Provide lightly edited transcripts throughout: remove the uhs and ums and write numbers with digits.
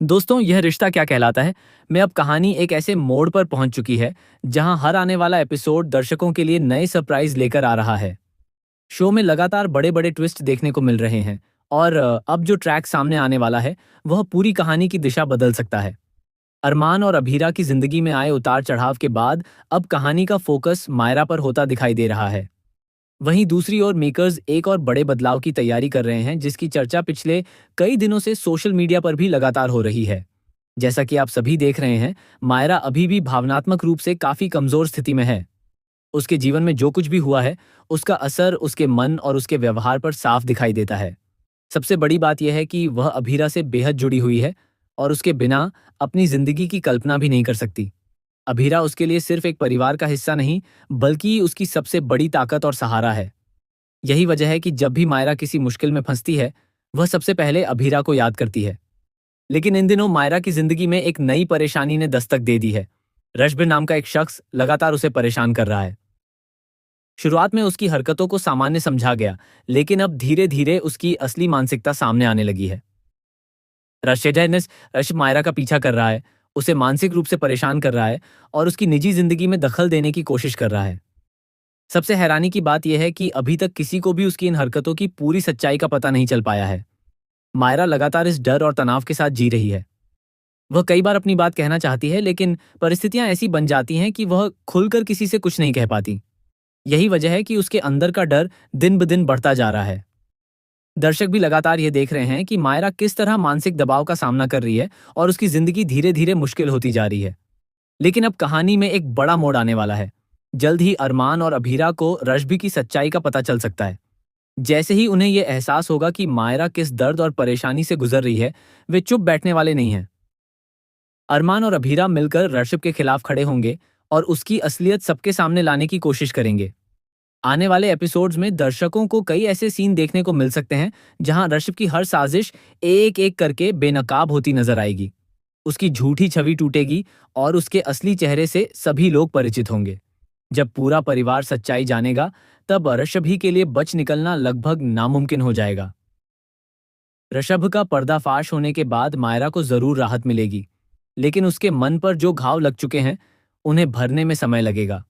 दोस्तों, यह रिश्ता क्या कहलाता है में अब कहानी एक ऐसे मोड़ पर पहुंच चुकी है जहां हर आने वाला एपिसोड दर्शकों के लिए नए सरप्राइज लेकर आ रहा है। शो में लगातार बड़े बड़े ट्विस्ट देखने को मिल रहे हैं और अब जो ट्रैक सामने आने वाला है वह पूरी कहानी की दिशा बदल सकता है। अरमान और अभीरा की जिंदगी में आए उतार चढ़ाव के बाद अब कहानी का फोकस मायरा पर होता दिखाई दे रहा है। वहीं दूसरी ओर मेकर्स एक और बड़े बदलाव की तैयारी कर रहे हैं जिसकी चर्चा पिछले कई दिनों से सोशल मीडिया पर भी लगातार हो रही है। जैसा कि आप सभी देख रहे हैं, मायरा अभी भी भावनात्मक रूप से काफी कमजोर स्थिति में है। उसके जीवन में जो कुछ भी हुआ है, उसका असर उसके मन और उसके व्यवहार पर साफ दिखाई देता है। सबसे बड़ी बात यह है कि वह अभीरा से बेहद जुड़ी हुई है और उसके बिना अपनी जिंदगी की कल्पना भी नहीं कर सकती। अभीरा उसके लिए सिर्फ एक परिवार का हिस्सा नहीं, बल्कि उसकी सबसे बड़ी ताकत और सहारा है। यही वजह है कि जब भी मायरा किसी मुश्किल में फंसती है, वह सबसे पहले अभीरा को याद करती है। लेकिन इन दिनों मायरा की जिंदगी में एक नई परेशानी ने दस्तक दे दी है। रश्भ नाम का एक शख्स लगातार उसे परेशान कर रहा है। शुरुआत में उसकी हरकतों को सामान्य समझा गया, लेकिन अब धीरे धीरे उसकी असली मानसिकता सामने आने लगी है। रश्भ मायरा का पीछा कर रहा है, उसे मानसिक रूप से परेशान कर रहा है और उसकी निजी जिंदगी में दखल देने की कोशिश कर रहा है। सबसे हैरानी की बात यह है कि अभी तक किसी को भी उसकी इन हरकतों की पूरी सच्चाई का पता नहीं चल पाया है। मायरा लगातार इस डर और तनाव के साथ जी रही है। वह कई बार अपनी बात कहना चाहती है, लेकिन परिस्थितियां ऐसी बन जाती हैं कि वह खुलकर किसी से कुछ नहीं कह पाती। यही वजह है कि उसके अंदर का डर दिन ब दिन बढ़ता जा रहा है। दर्शक भी लगातार ये देख रहे हैं कि मायरा किस तरह मानसिक दबाव का सामना कर रही है और उसकी जिंदगी धीरे धीरे मुश्किल होती जा रही है। लेकिन अब कहानी में एक बड़ा मोड़ आने वाला है। जल्द ही अरमान और अभीरा को रश्भि की सच्चाई का पता चल सकता है। जैसे ही उन्हें यह एहसास होगा कि मायरा किस दर्द और परेशानी से गुजर रही है, वे चुप बैठने वाले नहीं हैं। अरमान और अभीरा मिलकर ऋषभ के खिलाफ खड़े होंगे और उसकी असलियत सबके सामने लाने की कोशिश करेंगे। आने वाले एपिसोड्स में दर्शकों को कई ऐसे सीन देखने को मिल सकते हैं जहां ऋषभ की हर साजिश एक एक करके बेनकाब होती नजर आएगी। उसकी झूठी छवि टूटेगी और उसके असली चेहरे से सभी लोग परिचित होंगे। जब पूरा परिवार सच्चाई जानेगा, तब ऋषभ ही के लिए बच निकलना लगभग नामुमकिन हो जाएगा। ऋषभ का पर्दाफाश होने के बाद मायरा को जरूर राहत मिलेगी, लेकिन उसके मन पर जो घाव लग चुके हैं, उन्हें भरने में समय लगेगा।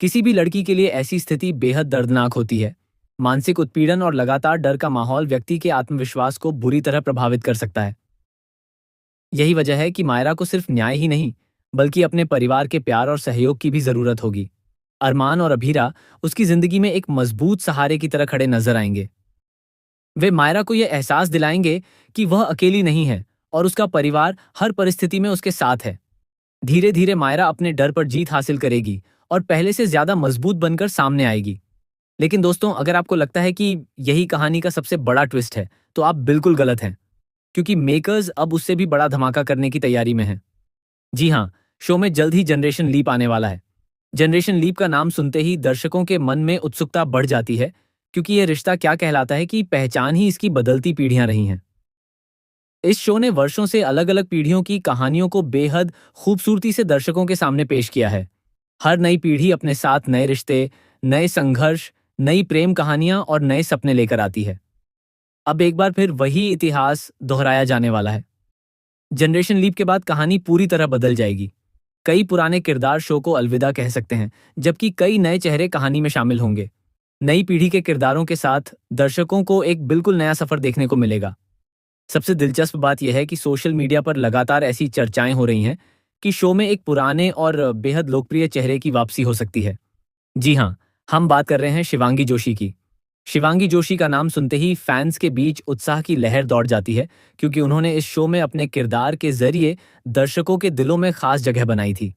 किसी भी लड़की के लिए ऐसी स्थिति बेहद दर्दनाक होती है। मानसिक उत्पीड़न और लगातार डर का माहौल व्यक्ति के आत्मविश्वास को बुरी तरह प्रभावित कर सकता है। यही वजह है कि मायरा को सिर्फ न्याय ही नहीं, बल्कि अपने परिवार के प्यार और सहयोग की भी जरूरत होगी। अरमान और अभीरा उसकी जिंदगी में एक मजबूत सहारे की तरह खड़े नजर आएंगे। वे मायरा को यह एहसास दिलाएंगे कि वह अकेली नहीं है और उसका परिवार हर परिस्थिति में उसके साथ है। धीरे धीरे मायरा अपने डर पर जीत हासिल करेगी और पहले से ज्यादा मजबूत बनकर सामने आएगी। लेकिन दोस्तों, अगर आपको लगता है कि यही कहानी का सबसे बड़ा ट्विस्ट है, तो आप बिल्कुल गलत हैं, क्योंकि मेकर्स अब उससे भी बड़ा धमाका करने की तैयारी में हैं। जी हाँ, शो में जल्द ही जनरेशन लीप आने वाला है। जनरेशन लीप का नाम सुनते ही दर्शकों के मन में उत्सुकता बढ़ जाती है, क्योंकि यह रिश्ता क्या कहलाता है कि पहचान ही इसकी बदलती पीढ़ियां रही हैं। इस शो ने वर्षों से अलग अलग पीढ़ियों की कहानियों को बेहद खूबसूरती से दर्शकों के सामने पेश किया है। हर नई पीढ़ी अपने साथ नए रिश्ते, नए संघर्ष, नई प्रेम कहानियां और नए सपने लेकर आती है। अब एक बार फिर वही इतिहास दोहराया जाने वाला है। जनरेशन लीप के बाद कहानी पूरी तरह बदल जाएगी। कई पुराने किरदार शो को अलविदा कह सकते हैं, जबकि कई नए चेहरे कहानी में शामिल होंगे। नई पीढ़ी के किरदारों के साथ दर्शकों को एक बिल्कुल नया सफर देखने को मिलेगा। सबसे दिलचस्प बात यह है कि सोशल मीडिया पर लगातार ऐसी चर्चाएं हो रही हैं कि शो में एक पुराने और बेहद लोकप्रिय चेहरे की वापसी हो सकती है। जी हाँ, हम बात कर रहे हैं शिवांगी जोशी की। शिवांगी जोशी का नाम सुनते ही फैंस के बीच उत्साह की लहर दौड़ जाती है, क्योंकि उन्होंने इस शो में अपने किरदार के जरिए दर्शकों के दिलों में खास जगह बनाई थी।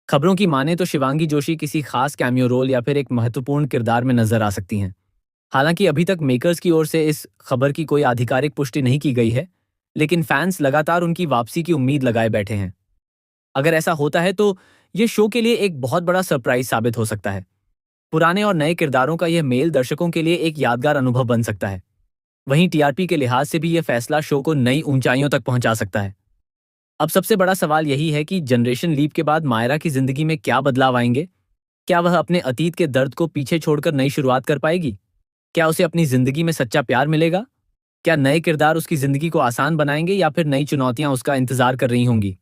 खबरों की माने तो शिवांगी जोशी किसी खास कैमियो रोल या फिर एक महत्वपूर्ण किरदार में नजर आ सकती हैं। हालांकि अभी तक मेकर्स की ओर से इस खबर की कोई आधिकारिक पुष्टि नहीं की गई है, लेकिन फैंस लगातार उनकी वापसी की उम्मीद लगाए बैठे हैं। अगर ऐसा होता है तो ये शो के लिए एक बहुत बड़ा सरप्राइज साबित हो सकता है। पुराने और नए किरदारों का यह मेल दर्शकों के लिए एक यादगार अनुभव बन सकता है। वहीं टीआरपी के लिहाज से भी यह फैसला शो को नई ऊंचाइयों तक पहुंचा सकता है। अब सबसे बड़ा सवाल यही है कि जनरेशन लीप के बाद मायरा की जिंदगी में क्या बदलाव आएंगे। क्या वह अपने अतीत के दर्द को पीछे छोड़कर नई शुरुआत कर पाएगी? क्या उसे अपनी जिंदगी में सच्चा प्यार मिलेगा? क्या नए किरदार उसकी जिंदगी को आसान बनाएंगे या फिर नई चुनौतियां उसका इंतजार कर रही होंगी?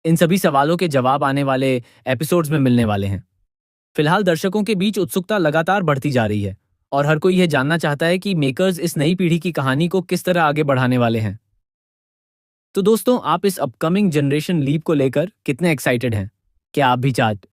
इन सभी सवालों के जवाब आने वाले एपिसोड्स में मिलने वाले हैं। फिलहाल दर्शकों के बीच उत्सुकता लगातार बढ़ती जा रही है और हर कोई यह जानना चाहता है कि मेकर्स इस नई पीढ़ी की कहानी को किस तरह आगे बढ़ाने वाले हैं। तो दोस्तों, आप इस अपकमिंग जनरेशन लीप को लेकर कितने एक्साइटेड हैं? क्या आप भी चाहते